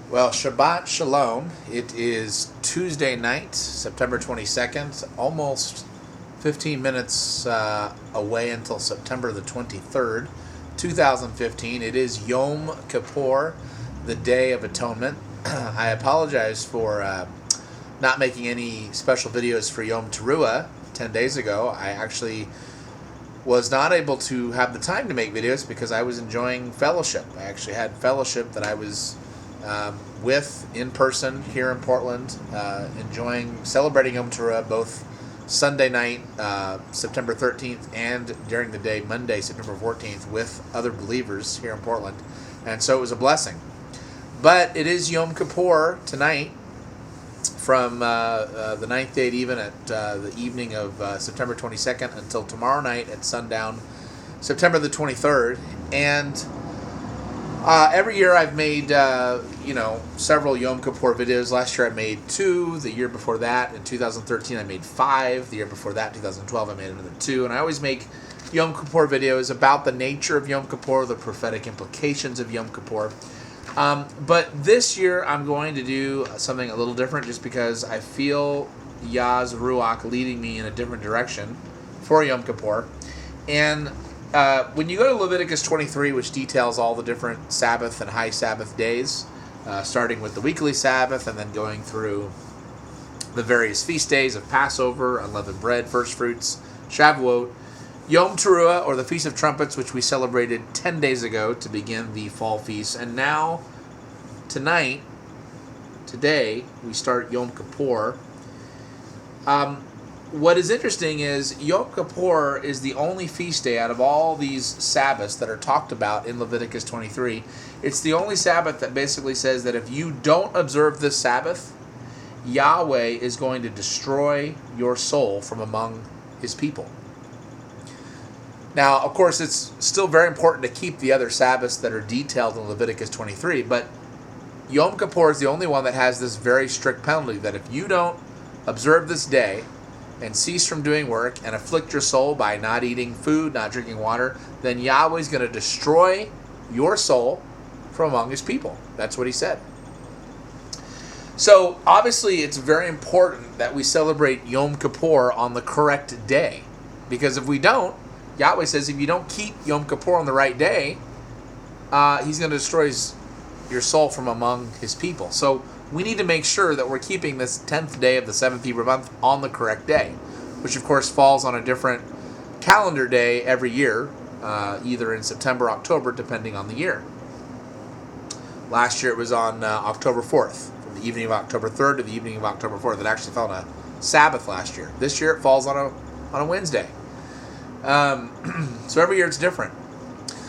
Well, Shabbat Shalom. It is Tuesday night, September 22nd, almost 15 minutes away until September the 23rd, 2015. It is Yom Kippur, the Day of Atonement. I apologize for not making any special videos for Yom Teruah 10 days ago. I actually was not able to have the time to make videos because I was enjoying fellowship. I actually had fellowship that I was with in person here in Portland, celebrating Yom Teruah both Sunday night, September 13th, and during the day, Monday, September 14th, with other believers here in Portland. And so it was a blessing. But it is Yom Kippur tonight, from the ninth day even at the evening of September 22nd until tomorrow night at sundown, September the 23rd. And every year I've made, several Yom Kippur videos. Last year I made 2. The year before that, in 2013, I made 5. The year before that, 2012, I made another 2. And I always make Yom Kippur videos about the nature of Yom Kippur, the prophetic implications of Yom Kippur. But this year I'm going to do something a little different just because I feel Yah's Ruach leading me in a different direction for Yom Kippur. And when you go to Leviticus 23, which details all the different Sabbath and high Sabbath days, starting with the weekly Sabbath and then going through the various feast days of Passover, unleavened bread, first fruits, Shavuot, Yom Teruah, or the Feast of Trumpets, which we celebrated 10 days ago to begin the fall feast. And now, today, we start Yom Kippur. What is interesting is Yom Kippur is the only feast day out of all these Sabbaths that are talked about in Leviticus 23. It's the only Sabbath that basically says that if you don't observe this Sabbath, Yahweh is going to destroy your soul from among his people. Now, of course, it's still very important to keep the other Sabbaths that are detailed in Leviticus 23, but Yom Kippur is the only one that has this very strict penalty that if you don't observe this day and cease from doing work and afflict your soul by not eating food, not drinking water, then Yahweh is going to destroy your soul from among his people. That's what he said. So, obviously, it's very important that we celebrate Yom Kippur on the correct day, because if we don't, Yahweh says if you don't keep Yom Kippur on the right day, he's going to destroy your soul from among his people. So we need to make sure that we're keeping this 10th day of the 7th Hebrew month on the correct day, which of course falls on a different calendar day every year, either in September, October, depending on the year. Last year it was on October 4th, from the evening of October 3rd to the evening of October 4th. It actually fell on a Sabbath last year. This year it falls on a Wednesday. So every year it's different.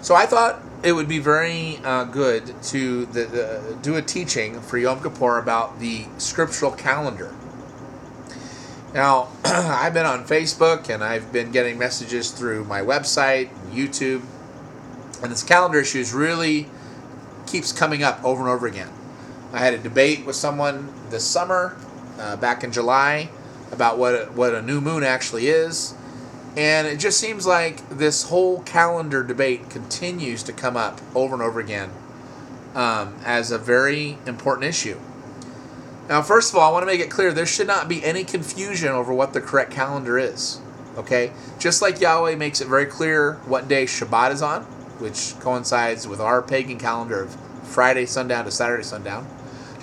So I thought it would be very good to do a teaching for Yom Kippur about the scriptural calendar. Now, I've been on Facebook and I've been getting messages through my website and YouTube, and this calendar issue really keeps coming up over and over again. I had a debate with someone this summer, back in July, about what a new moon actually is. And it just seems like this whole calendar debate continues to come up over and over again as a very important issue. Now, first of all, I want to make it clear there should not be any confusion over what the correct calendar is. Okay? Just like Yahweh makes it very clear what day Shabbat is on, which coincides with our pagan calendar of Friday sundown to Saturday sundown.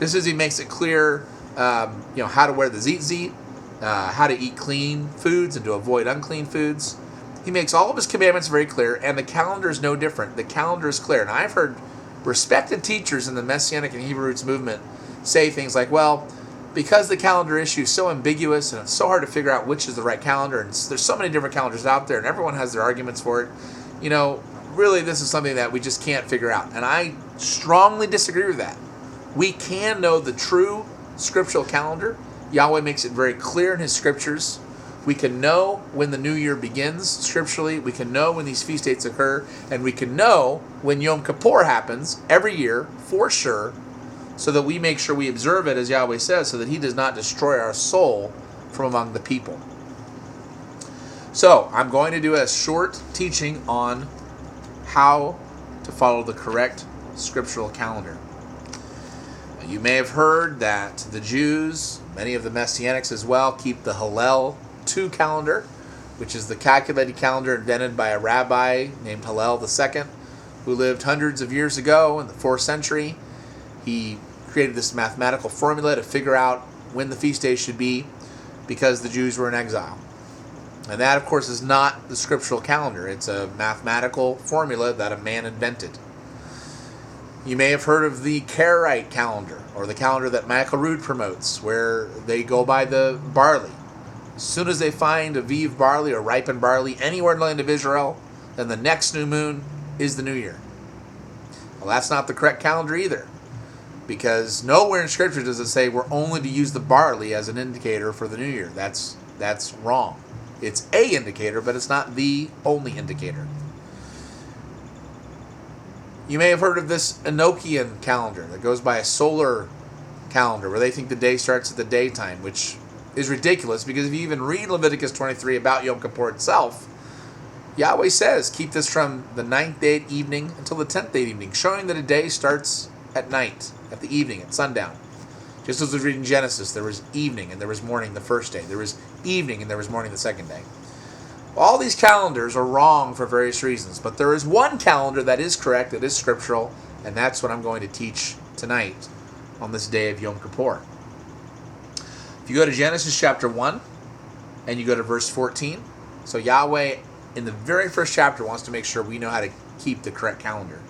Just as he makes it clear how to wear the tzitzit, how to eat clean foods and to avoid unclean foods. He makes all of his commandments very clear, and the calendar is no different. The calendar is clear. And I've heard respected teachers in the Messianic and Hebrew Roots movement say things like, well, because the calendar issue is so ambiguous and it's so hard to figure out which is the right calendar, and there's so many different calendars out there and everyone has their arguments for it, really this is something that we just can't figure out. And I strongly disagree with that. We can know the true scriptural calendar. Yahweh makes it very clear in his scriptures. We can know when the new year begins scripturally. We can know when these feast dates occur. And we can know when Yom Kippur happens every year for sure, so that we make sure we observe it as Yahweh says, so that he does not destroy our soul from among the people. So I'm going to do a short teaching on how to follow the correct scriptural calendar. You may have heard that the Jews, many of the Messianics as well, keep the Hillel 2 calendar, which is the calculated calendar invented by a rabbi named Hillel II, who lived hundreds of years ago in the 4th century. He created this mathematical formula to figure out when the feast days should be because the Jews were in exile. And that, of course, is not the scriptural calendar. It's a mathematical formula that a man invented. You may have heard of the Karaite calendar, or the calendar that Michael Rood promotes, where they go by the barley. As soon as they find Aviv barley or ripened barley anywhere in the land of Israel, then the next new moon is the new year. Well, that's not the correct calendar either, because nowhere in Scripture does it say we're only to use the barley as an indicator for the new year. That's wrong. It's a indicator, but it's not the only indicator. You may have heard of this Enochian calendar that goes by a solar calendar, where they think the day starts at the daytime, which is ridiculous, because if you even read Leviticus 23 about Yom Kippur itself, Yahweh says, keep this from the 9th day at evening until the 10th day at evening, showing that a day starts at night, at the evening, at sundown. Just as we read in Genesis, there was evening and there was morning the first day. There was evening and there was morning the second day. All these calendars are wrong for various reasons, but there is one calendar that is correct, that is scriptural, and that's what I'm going to teach tonight on this day of Yom Kippur. If you go to Genesis chapter 1 and you go to verse 14, so Yahweh in the very first chapter wants to make sure we know how to keep the correct calendar.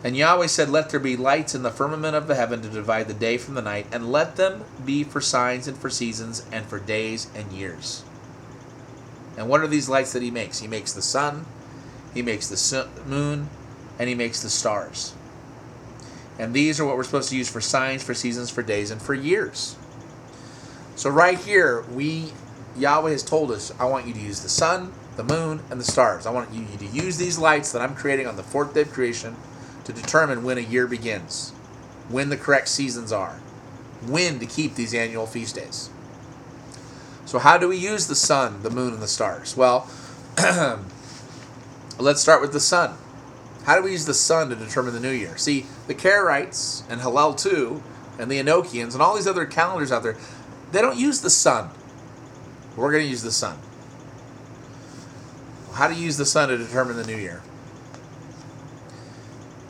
And Yahweh said, let there be lights in the firmament of the heaven to divide the day from the night, and let them be for signs and for seasons and for days and years. And what are these lights that he makes? He makes the sun, he makes the moon, and he makes the stars. And these are what we're supposed to use for signs, for seasons, for days, and for years. So right here, Yahweh has told us, I want you to use the sun, the moon, and the stars. I want you to use these lights that I'm creating on the 4th day of creation to determine when a year begins, when the correct seasons are, when to keep these annual feast days. So how do we use the sun, the moon, and the stars? Well, let's start with the sun. How do we use the sun to determine the new year? See, the Karaites and Hillel 2 and the Enochians and all these other calendars out there, they don't use the sun. We're going to use the sun. How do you use the sun to determine the new year?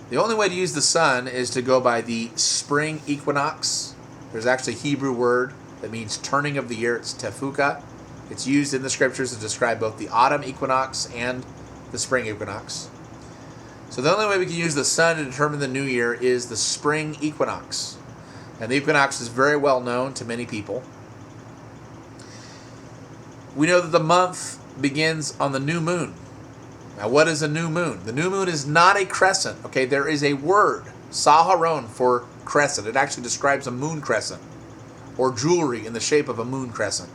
The only way to use the sun is to go by the spring equinox. There's actually a Hebrew word that means turning of the year. It's tefuka. It's used in the scriptures to describe both the autumn equinox and the spring equinox. So the only way we can use the sun to determine the new year is the spring equinox. And the equinox is very well known to many people. We know that the month begins on the new moon. Now, what is a new moon? The new moon is not a crescent. Okay, there is a word, saharon, for crescent. It actually describes a moon crescent, or jewelry in the shape of a moon crescent.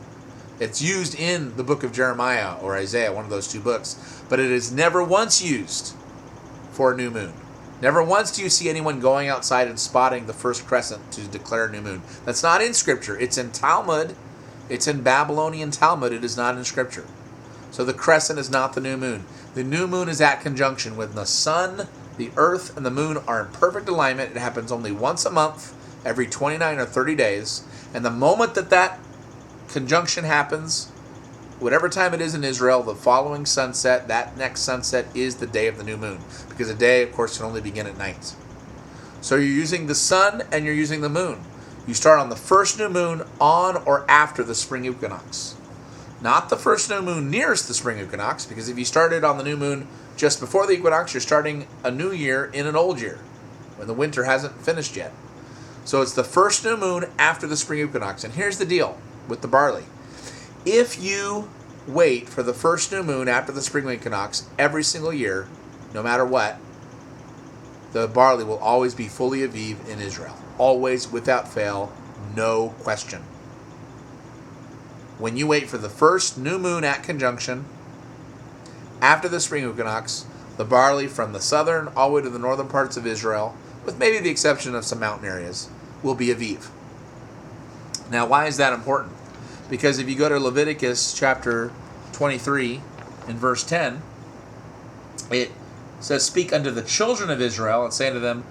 It's used in the book of Jeremiah or Isaiah, one of those two books, but it is never once used for a new moon. Never once do you see anyone going outside and spotting the first crescent to declare a new moon. That's not in Scripture. It's in Talmud. It's in Babylonian Talmud. It is not in Scripture. So the crescent is not the new moon. The new moon is at conjunction when the sun, the earth, and the moon are in perfect alignment. It happens only once a month, every 29 or 30 days. And the moment that conjunction happens, whatever time it is in Israel, the following sunset, that next sunset is the day of the new moon. Because a day, of course, can only begin at night. So you're using the sun and you're using the moon. You start on the first new moon on or after the spring equinox. Not the first new moon nearest the spring equinox, because if you started on the new moon just before the equinox, you're starting a new year in an old year, when the winter hasn't finished yet. So it's the first new moon after the spring equinox. And here's the deal with the barley. If you wait for the first new moon after the spring equinox every single year, no matter what, the barley will always be fully Aviv in Israel. Always, without fail, no question. When you wait for the first new moon at conjunction, after the spring equinox, the barley from the southern all the way to the northern parts of Israel, with maybe the exception of some mountain areas, will be Aviv. Now, why is that important? Because if you go to Leviticus chapter 23 in verse 10, it says, "Speak unto the children of Israel, and say unto them,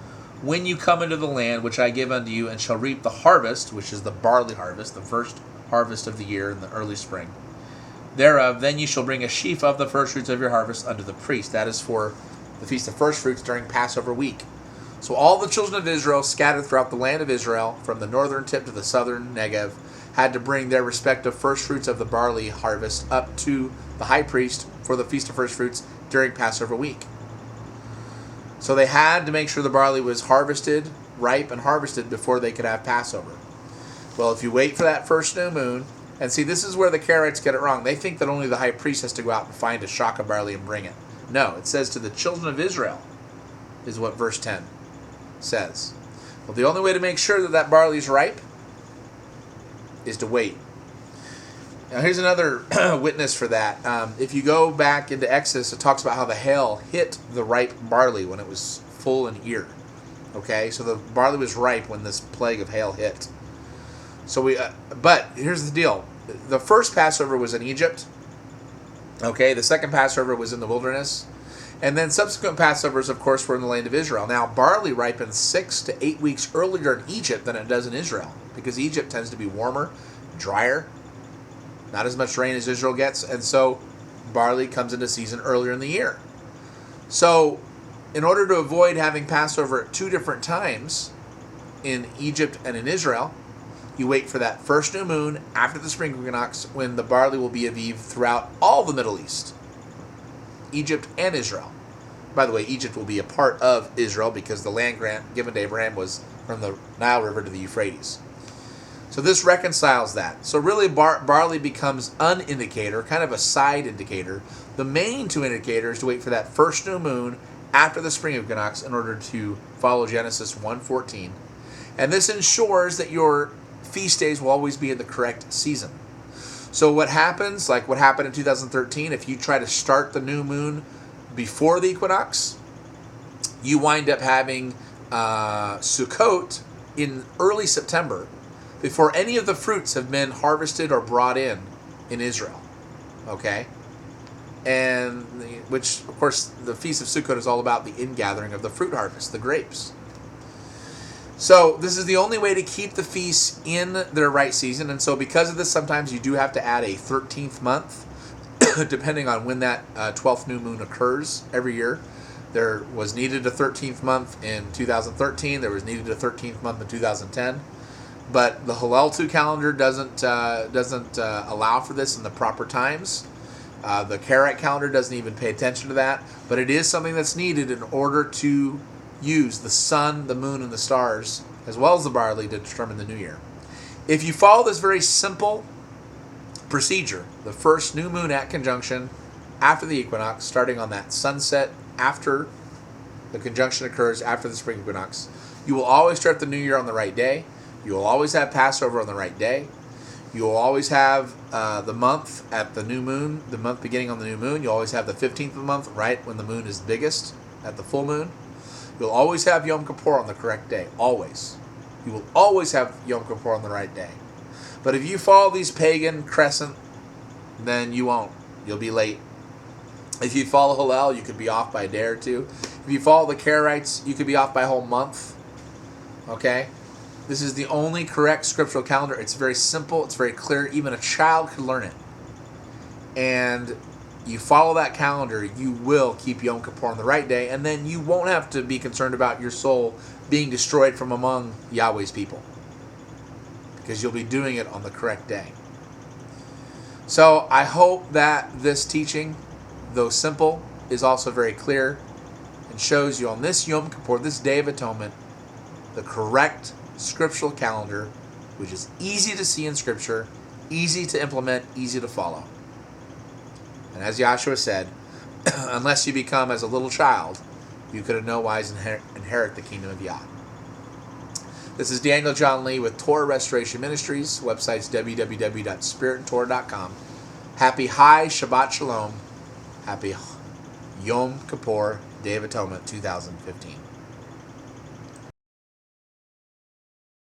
when you come into the land which I give unto you, and shall reap the harvest, which is the barley harvest, the first harvest of the year in the early spring, thereof, then you shall bring a sheaf of the first fruits of your harvest unto the priest. That is for the feast of first fruits during Passover week. So all the children of Israel scattered throughout the land of Israel, from the northern tip to the southern Negev, had to bring their respective first fruits of the barley harvest up to the high priest for the feast of first fruits during Passover week. So they had to make sure the barley was harvested, ripe and harvested, before they could have Passover. Well, if you wait for that first new moon, and see, this is where the Karaites get it wrong. They think that only the high priest has to go out and find a shock of barley and bring it. No, it says to the children of Israel, is what verse 10 says. Well, the only way to make sure that that barley is ripe is to wait. Now, here's another witness for that. If you go back into Exodus, it talks about how the hail hit the ripe barley when it was full and ear. Okay, so the barley was ripe when this plague of hail hit. So but here's the deal: the first Passover was in Egypt. Okay, the second Passover was in the wilderness, and then subsequent Passovers, of course, were in the land of Israel. Now, barley ripens 6 to 8 weeks earlier in Egypt than it does in Israel, because Egypt tends to be warmer, drier. Not as much rain as Israel gets, and so barley comes into season earlier in the year. So, in order to avoid having Passover at two different times, in Egypt and in Israel, you wait for that first new moon after the spring equinox, when the barley will be aviv throughout all the Middle East, Egypt and Israel. By the way, Egypt will be a part of Israel because the land grant given to Abraham was from the Nile River to the Euphrates. So this reconciles that. So really barley becomes an indicator, kind of a side indicator. The main two indicators to wait for that first new moon after the spring equinox in order to follow Genesis 1:14. And this ensures that your feast days will always be in the correct season. So what happens, like what happened in 2013, if you try to start the new moon before the equinox, you wind up having Sukkot in early September, before any of the fruits have been harvested or brought in Israel. Okay? And which, of course, the Feast of Sukkot is all about the ingathering of the fruit harvest, the grapes. So this is the only way to keep the feasts in their right season. And so because of this, sometimes you do have to add a 13th month, depending on when that 12th new moon occurs every year. There was needed a 13th month in 2013. There was needed a 13th month in 2010. But the Hillel calendar doesn't allow for this in the proper times. The Karaite calendar doesn't even pay attention to that. But it is something that's needed in order to use the sun, the moon, and the stars, as well as the barley, to determine the new year. If you follow this very simple procedure, the first new moon at conjunction after the equinox, starting on that sunset after the conjunction occurs after the spring equinox, you will always start the new year on the right day. You will always have Passover on the right day. You will always have the month at the new moon, the month beginning on the new moon. You'll always have the 15th of the month right when the moon is biggest at the full moon. You'll always have Yom Kippur on the correct day. Always. You will always have Yom Kippur on the right day. But if you follow these pagan crescent, then you won't. You'll be late. If you follow Hillel, you could be off by a day or two. If you follow the Karaites, you could be off by a whole month. Okay? This is the only correct scriptural calendar. It's very simple. It's very clear. Even a child could learn it. And you follow that calendar, you will keep Yom Kippur on the right day, and then you won't have to be concerned about your soul being destroyed from among Yahweh's people, because you'll be doing it on the correct day. So I hope that this teaching, though simple, is also very clear and shows you on this Yom Kippur, this Day of Atonement, the correct scriptural calendar, which is easy to see in Scripture, easy to implement, easy to follow. And as Yahshua said, unless you become as a little child, you could in no wise inherit the kingdom of Yah. This is Daniel John Lee with Torah Restoration Ministries. Website's www.spiritandtorah.com. Happy High Shabbat Shalom. Happy Yom Kippur, Day of Atonement 2015.